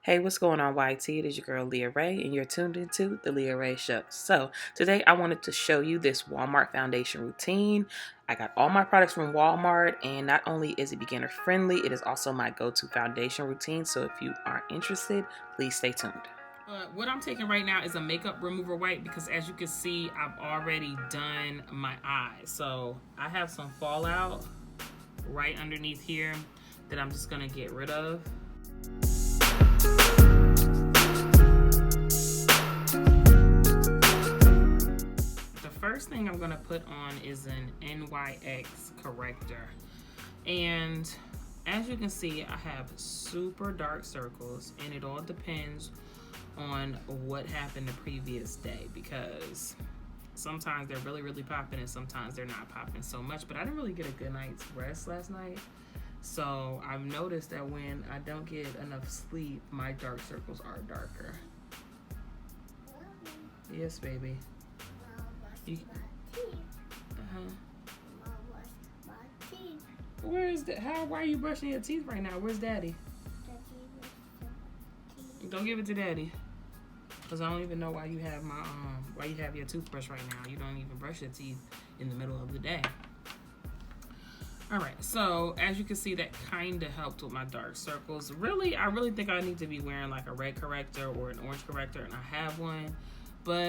Hey, what's going on, YT? It is your girl LeaRae, and you're tuned into the LeaRae Show. So, today I wanted to show you this Walmart foundation routine. I got all my products from Walmart, and not only is it beginner friendly, it is also my go-to foundation routine. So, if you are interested, please stay tuned. What I'm taking right now is a makeup remover wipe because, as you can see, I've already done my eyes. So, I have some fallout right underneath here that I'm just going to get rid of. The first thing I'm going to put on is an NYX corrector, and as you can see, I have super dark circles, and it all depends on what happened the previous day, because sometimes they're really popping and sometimes they're not popping so much. But I didn't really get a good night's rest last night, so I've noticed that when I don't get enough sleep, my dark circles are darker. Yes, baby. You, Where is that? Why are you brushing your teeth right now? Where's Daddy? Don't give it to Daddy, because I don't even know why you have why you have your toothbrush right now. You don't even brush your teeth in the middle of the day. All right, so as you can see, that kind of helped with my dark circles. I really think I need to be wearing like a red corrector or an orange corrector, and I have one, but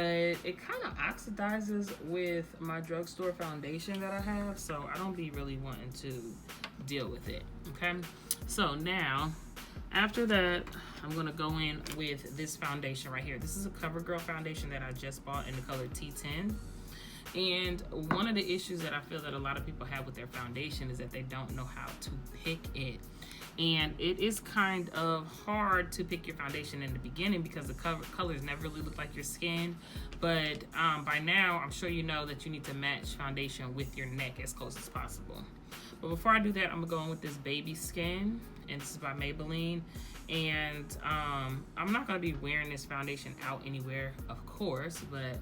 it kind of oxidizes with my drugstore foundation that I have, so I don't be really wanting to deal with it, okay? So now, after that, I'm gonna go in with this foundation right here. This is a CoverGirl foundation that I just bought in the color T10. And one of the issues that I feel that a lot of people have with their foundation is that they don't know how to pick it. And it is kind of hard to pick your foundation in the beginning because the colors never really look like your skin. But by now, I'm sure you know that you need to match foundation with your neck as close as possible. But before I do that, I'm gonna go in with this Baby Skin, and this is by Maybelline. And I'm not gonna be wearing this foundation out anywhere, of course, but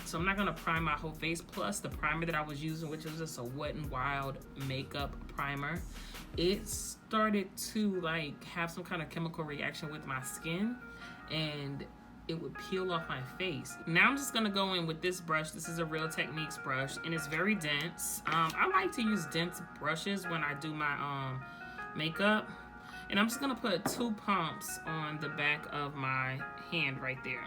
so I'm not gonna prime my whole face. Plus the primer that I was using, which was just a Wet n Wild makeup primer, it started to like have some kind of chemical reaction with my skin, and it would peel off my face. Now I'm just gonna go in with this brush. This is a Real Techniques brush, and it's very dense. I like to use dense brushes when I do my makeup. And I'm just gonna put 2 pumps on the back of my hand right there.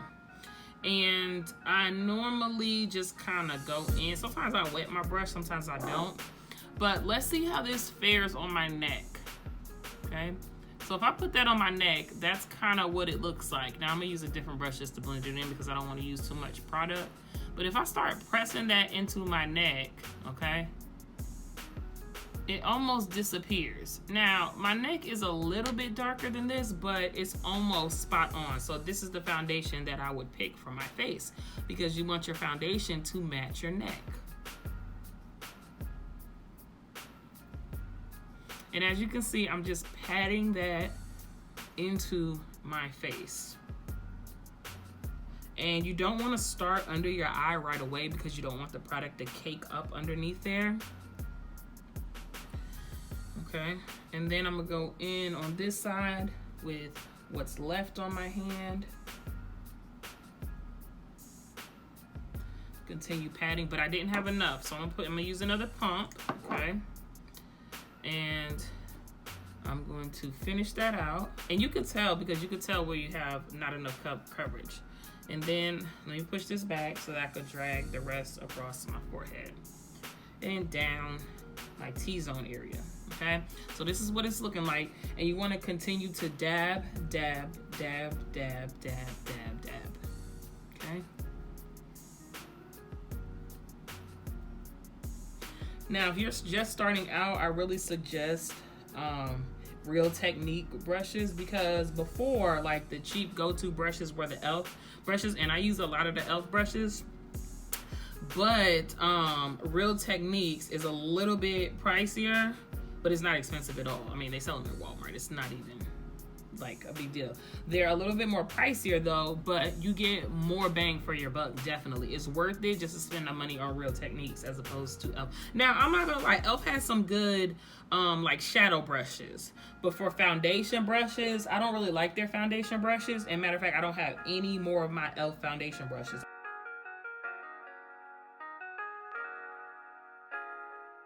And I normally just kind of go in. Sometimes I wet my brush, sometimes I don't. But let's see how this fares on my neck, okay? So if I put that on my neck, that's kind of what it looks like. Now I'm gonna use a different brush just to blend it in because I don't want to use too much product. But if I start pressing that into my neck, okay, it almost disappears. Now, my neck is a little bit darker than this, but it's almost spot on. So this is the foundation that I would pick for my face, because you want your foundation to match your neck. And as you can see, I'm just patting that into my face. And you don't want to start under your eye right away because you don't want the product to cake up underneath there. Okay, and then I'm gonna go in on this side with what's left on my hand. Continue patting, but I didn't have enough, so I'm gonna use another pump, okay? And I'm going to finish that out. And you can tell, because you can tell where you have not enough coverage. And then let me push this back so that I could drag the rest across my forehead and down my T-zone area. Okay, so this is what it's looking like, and you want to continue to dab, dab, dab, dab, dab, dab, dab. Okay. Now, if you're just starting out, I really suggest Real Technique brushes, because before, like, the cheap go-to brushes were the e.l.f. brushes, and I use a lot of the e.l.f. brushes. But Real Techniques is a little bit pricier, but it's not expensive at all. I mean, they sell them at Walmart. It's like a big deal. They're a little bit more pricier though, but you get more bang for your buck. Definitely, it's worth it just to spend the money on Real Techniques as opposed to e.l.f. Now, I'm not gonna lie, e.l.f. has some good like shadow brushes, but for foundation brushes, I don't really like their foundation brushes. And matter of fact, I don't have any more of my e.l.f. foundation brushes.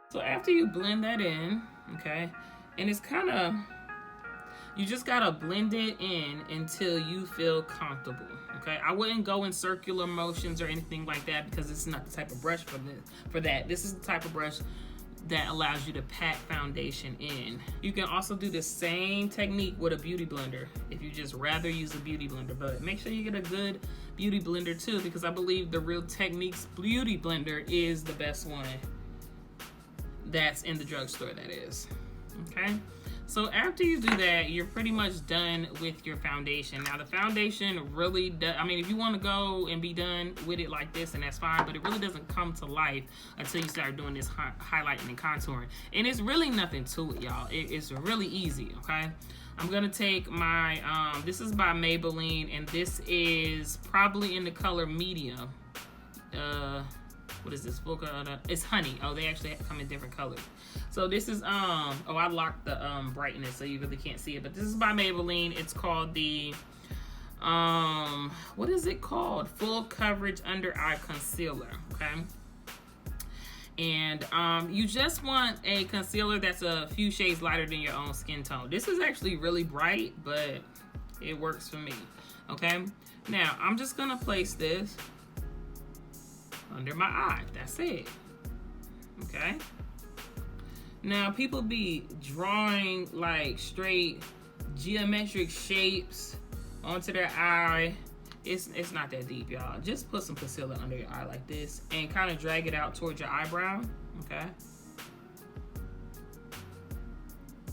So after you blend that in, okay, and it's kind of, you just gotta blend it in until you feel comfortable, okay? I wouldn't go in circular motions or anything like that because it's not the type of brush for that. This is the type of brush that allows you to pack foundation in. You can also do the same technique with a beauty blender if you just rather use a beauty blender, but make sure you get a good beauty blender too, because I believe the Real Techniques beauty blender is the best one that's in the drugstore, that is. Okay, so after you do that, you're pretty much done with your foundation. Now the foundation really does, I mean, if you want to go and be done with it like this, and that's fine, but it really doesn't come to life until you start doing this highlighting and contouring. And it's really nothing to it, y'all. It's really easy, okay? I'm gonna take my this is by Maybelline, and this is probably in the color medium. What is this? It's honey. Oh, they actually come in different colors. So this is oh, I locked the brightness so you really can't see it, but this is by Maybelline. It's called the what is it called? Full Coverage Under Eye Concealer. Okay. And you just want a concealer that's a few shades lighter than your own skin tone. This is actually really bright, but it works for me. Okay. Now I'm just gonna place this under my eye. That's it. Okay. Now people be drawing like straight geometric shapes onto their eye. It's not that deep, y'all. Just put some concealer under your eye like this and kind of drag it out towards your eyebrow. Okay.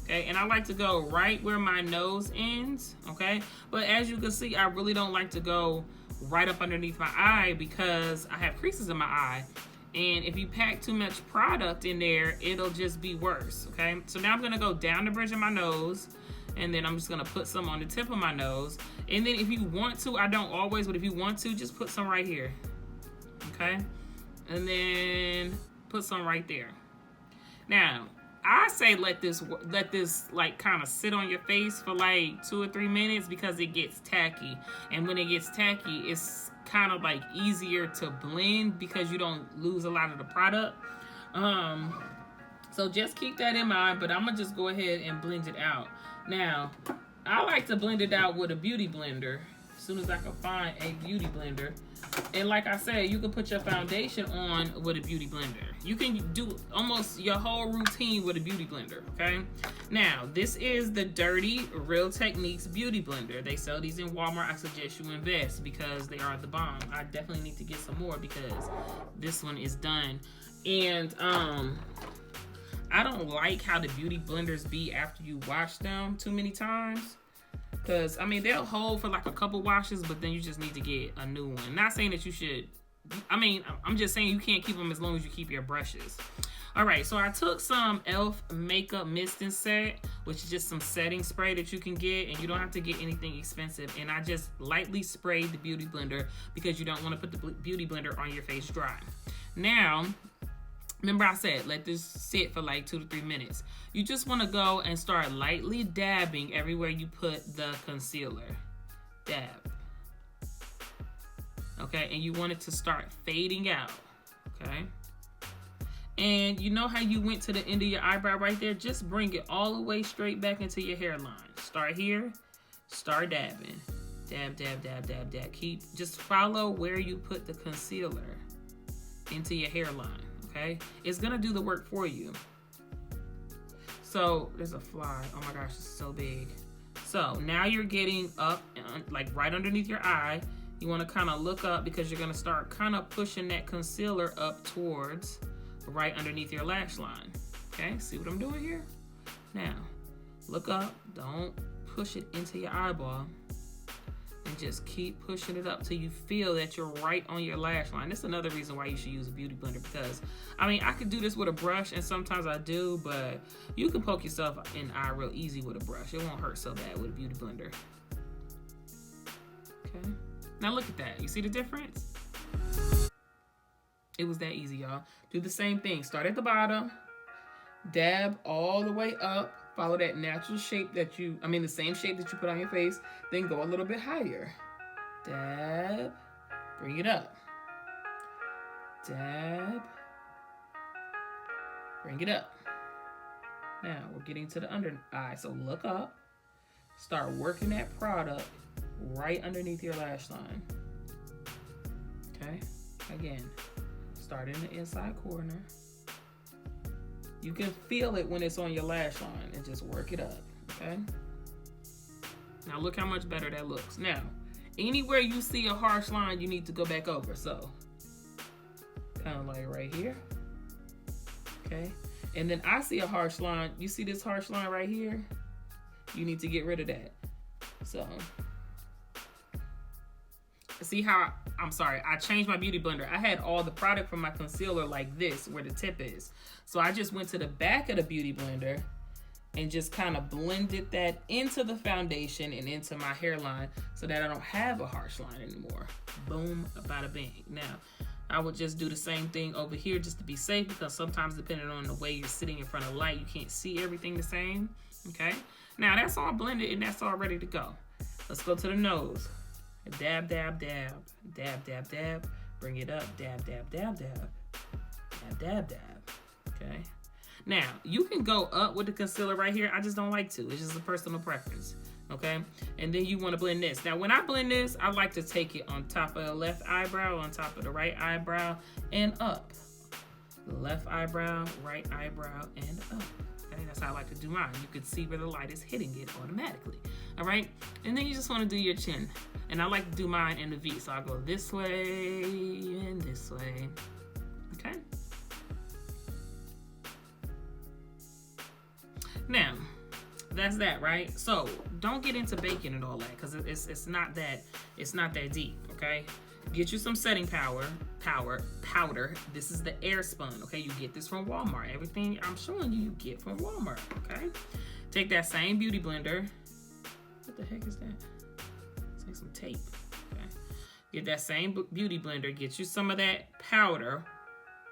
Okay, and I like to go right where my nose ends. Okay, but as you can see, I really don't like to go right up underneath my eye because I have creases in my eye, and if you pack too much product in there, it'll just be worse. Okay, so now I'm gonna go down the bridge of my nose, and then I'm just gonna put some on the tip of my nose, and then if you want to, I don't always, but if you want to, just put some right here. Okay, and then put some right there. Now I say let this like kind of sit on your face for like 2 or 3 minutes because it gets tacky, and when it gets tacky, it's kind of like easier to blend because you don't lose a lot of the product. So just keep that in mind, but I'm gonna just go ahead and blend it out. Now I like to blend it out with a beauty blender as soon as I can find a beauty blender. And like I said, you can put your foundation on with a beauty blender. You can do almost your whole routine with a beauty blender, okay? Now, this is the Dirty Real Techniques Beauty Blender. They sell these in Walmart. I suggest you invest because they are the bomb. I definitely need to get some more because this one is done. And I don't like how the beauty blenders be after you wash them too many times. Because, I mean, they'll hold for like a couple washes, but then you just need to get a new one. Not saying that you should, I mean, I'm just saying you can't keep them as long as you keep your brushes. All right, so I took some e.l.f. Makeup Mist and Set, which is just some setting spray that you can get, and you don't have to get anything expensive. And I just lightly sprayed the beauty blender because you don't want to put the beauty blender on your face dry. Now, remember I said, let this sit for like 2 to 3 minutes. You just want to go and start lightly dabbing everywhere you put the concealer. Dab. Okay, and you want it to start fading out. Okay. And you know how you went to the end of your eyebrow right there? Just bring it all the way straight back into your hairline. Start here, start dabbing. Dab, dab, dab, dab, dab. Just follow where you put the concealer into your hairline. Okay, it's gonna do the work for you. So there's a fly. Oh my gosh, it's so big. So now you're getting up, like right underneath your eye. You want to kind of look up because you're gonna start kind of pushing that concealer up towards right underneath your lash line. Okay, see what I'm doing here? Now look up. Don't push it into your eyeball. And just keep pushing it up till you feel that you're right on your lash line. That's another reason why you should use a beauty blender, because I mean, I could do this with a brush, and sometimes I do, but you can poke yourself in the eye real easy with a brush. It won't hurt so bad with a beauty blender. Okay, now look at that. You see the difference? It was that easy, y'all. Do the same thing. Start at the bottom, dab all the way up, follow that natural shape that the same shape that you put on your face, then go a little bit higher. Dab, bring it up. Dab, bring it up. Now we're getting to the under eye, so look up, start working that product right underneath your lash line. Okay, again, start in the inside corner. You can feel it when it's on your lash line, and just work it up, okay? Now look how much better that looks. Now, anywhere you see a harsh line, you need to go back over. So, kind of like right here, okay? And then I see a harsh line. You see this harsh line right here? You need to get rid of that. So, see how, I changed my beauty blender. I had all the product from my concealer like this, where the tip is. So I just went to the back of the beauty blender and just kind of blended that into the foundation and into my hairline so that I don't have a harsh line anymore. Boom, bada bing. Now, I would just do the same thing over here just to be safe, because sometimes depending on the way you're sitting in front of light, you can't see everything the same, okay? Now that's all blended and that's all ready to go. Let's go to the nose. Dab, dab, dab, dab, dab, dab, bring it up, dab, dab, dab, dab, dab, dab, dab, okay? Now, you can go up with the concealer right here. I just don't like to. It's just a personal preference, okay? And then you want to blend this. Now, when I blend this, I like to take it on top of the left eyebrow, on top of the right eyebrow, and up. Left eyebrow, right eyebrow, and up. Okay, that's how I like to do mine. You can see where the light is hitting it automatically, all right? And then you just want to do your chin. And I like to do mine in the V, so I'll go this way and this way, okay? Now, that's that, right? So don't get into baking and all that, because it's not that deep, okay? Get you some setting powder. This is the air spun, okay? You get this from Walmart. Everything I'm showing you get from Walmart, okay? Take that same beauty blender. What the heck is that? It's like some tape, okay? Get that same beauty blender. Get you some of that powder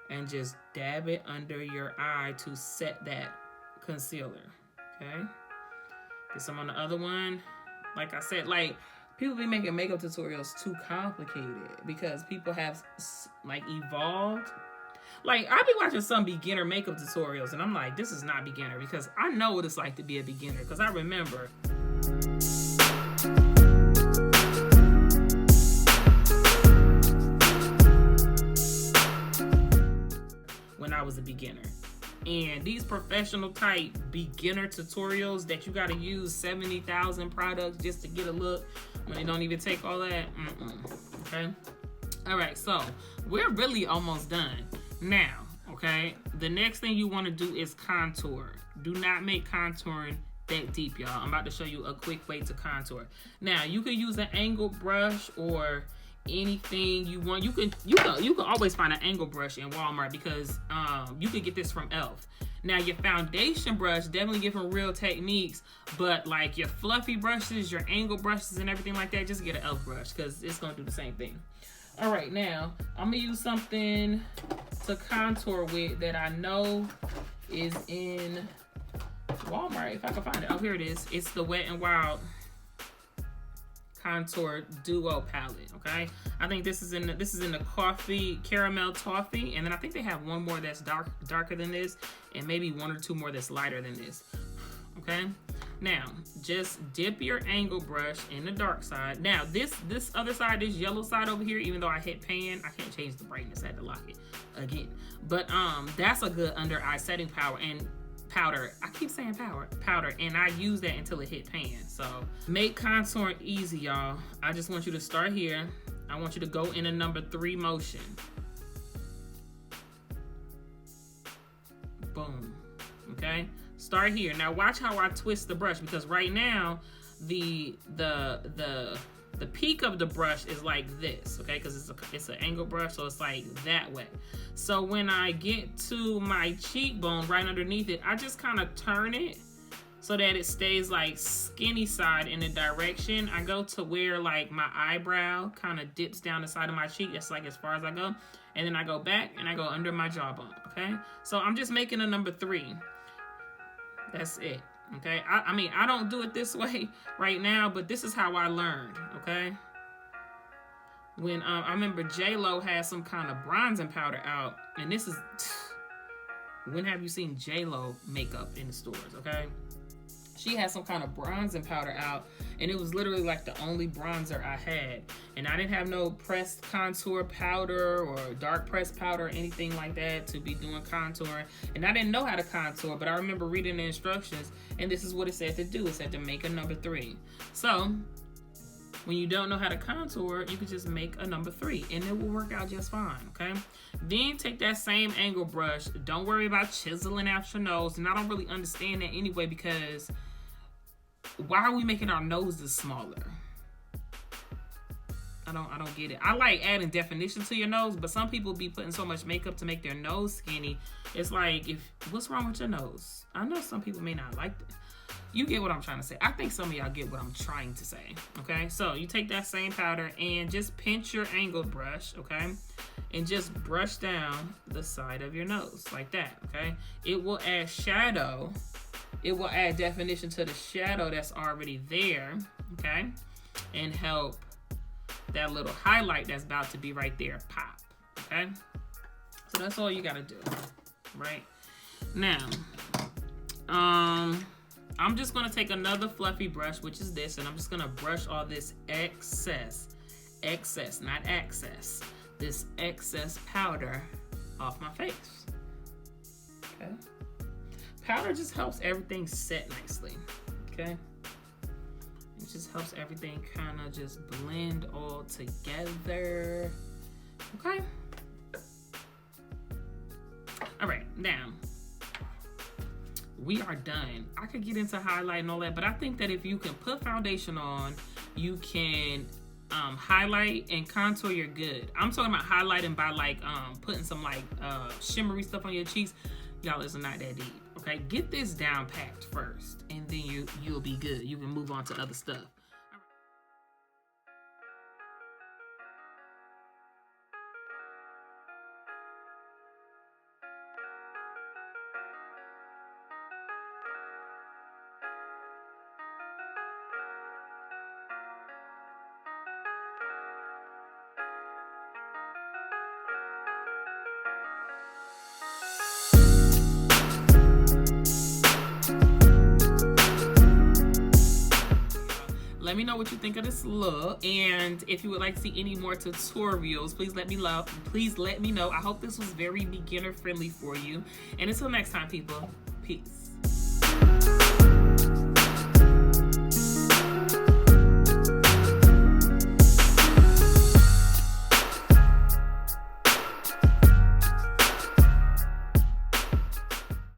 and just dab it under your eye to set that concealer, okay? Get some on the other one. Like I said, like, people be making makeup tutorials too complicated because people have, like, evolved. Like, I be watching some beginner makeup tutorials and I'm like, this is not beginner, because I know what it's like to be a beginner, because I remember when I was a beginner. And these professional type beginner tutorials that you got to use 70,000 products just to get a look, when they don't even take all that, okay? All right, so we're really almost done now, okay? The next thing you want to do is contour. Do not make contouring that deep, y'all. I'm about to show you a quick way to contour. Now, you can use an angled brush or anything you want. You can always find an angle brush in Walmart, because you can get this from e.l.f. Now, your foundation brush, definitely get from Real Techniques, but like your fluffy brushes, your angle brushes and everything like that, just get an e.l.f. brush, because it's gonna do the same thing. All right, now I'm gonna use something to contour with that I know is in Walmart, if I can find it. Oh, here it is. It's the Wet n Wild Contour Duo palette, okay? I think this is in the coffee caramel toffee, and then I think they have one more that's darker than this, and maybe one or two more that's lighter than this, okay? Now, just dip your angle brush in the dark side. Now, this other side, this yellow side over here, even though I hit pan, I can't change the brightness. I had to lock it again. But that's a good under eye setting powder. I keep saying powder, and I use that until it hit pan. So make contour easy, y'all. I just want you to start here. I want you to go in a number 3 motion. Boom. Okay, start here. Now watch how I twist the brush, because right now the the peak of the brush is like this, okay? Because it's an angle brush, so it's like that way. So when I get to my cheekbone right underneath it, I just kind of turn it so that it stays like skinny side in the direction. I go to where like my eyebrow kind of dips down the side of my cheek. That's like as far as I go. And then I go back and I go under my jawbone, okay? So I'm just making a number 3. That's it. Okay, I mean, I don't do it this way right now, but this is how I learned, okay? When I remember J-Lo had some kind of bronzing powder out, and this is, when have you seen J-Lo makeup in the stores, okay? She had some kind of bronzing powder out, and it was literally like the only bronzer I had. And I didn't have no pressed contour powder or dark pressed powder or anything like that to be doing contouring. And I didn't know how to contour, but I remember reading the instructions, and this is what it said to do. It said to make a number 3. So when you don't know how to contour, you can just make a number 3, and it will work out just fine, okay? Then take that same angle brush. Don't worry about chiseling out your nose. And I don't really understand that anyway, because why are we making our noses smaller? I don't get it. I like adding definition to your nose, but some people be putting so much makeup to make their nose skinny. It's like, what's wrong with your nose? I know some people may not like that. You get what I'm trying to say. I think some of y'all get what I'm trying to say, okay? So you take that same powder and just pinch your angled brush, okay? And just brush down the side of your nose like that, okay? It will add shadow. It will add definition to the shadow that's already there, okay? And help that little highlight that's about to be right there pop, okay? So that's all you gotta do, right? Now, I'm just gonna take another fluffy brush, which is this, and I'm just gonna brush all this excess, not excess, this excess powder off my face, okay? Powder just helps everything set nicely, okay? It just helps everything kind of just blend all together, okay? All right, now, we are done. I could get into highlight and all that, but I think that if you can put foundation on, you can highlight and contour, you're good. I'm talking about highlighting by like putting some like shimmery stuff on your cheeks. Y'all, it's not that deep, okay? Get this down packed first, and then you'll be good. You can move on to other stuff. Let me know what you think of this look, and if you would like to see any more tutorials, please let me know. I hope this was very beginner friendly for you, and until next time, people, peace.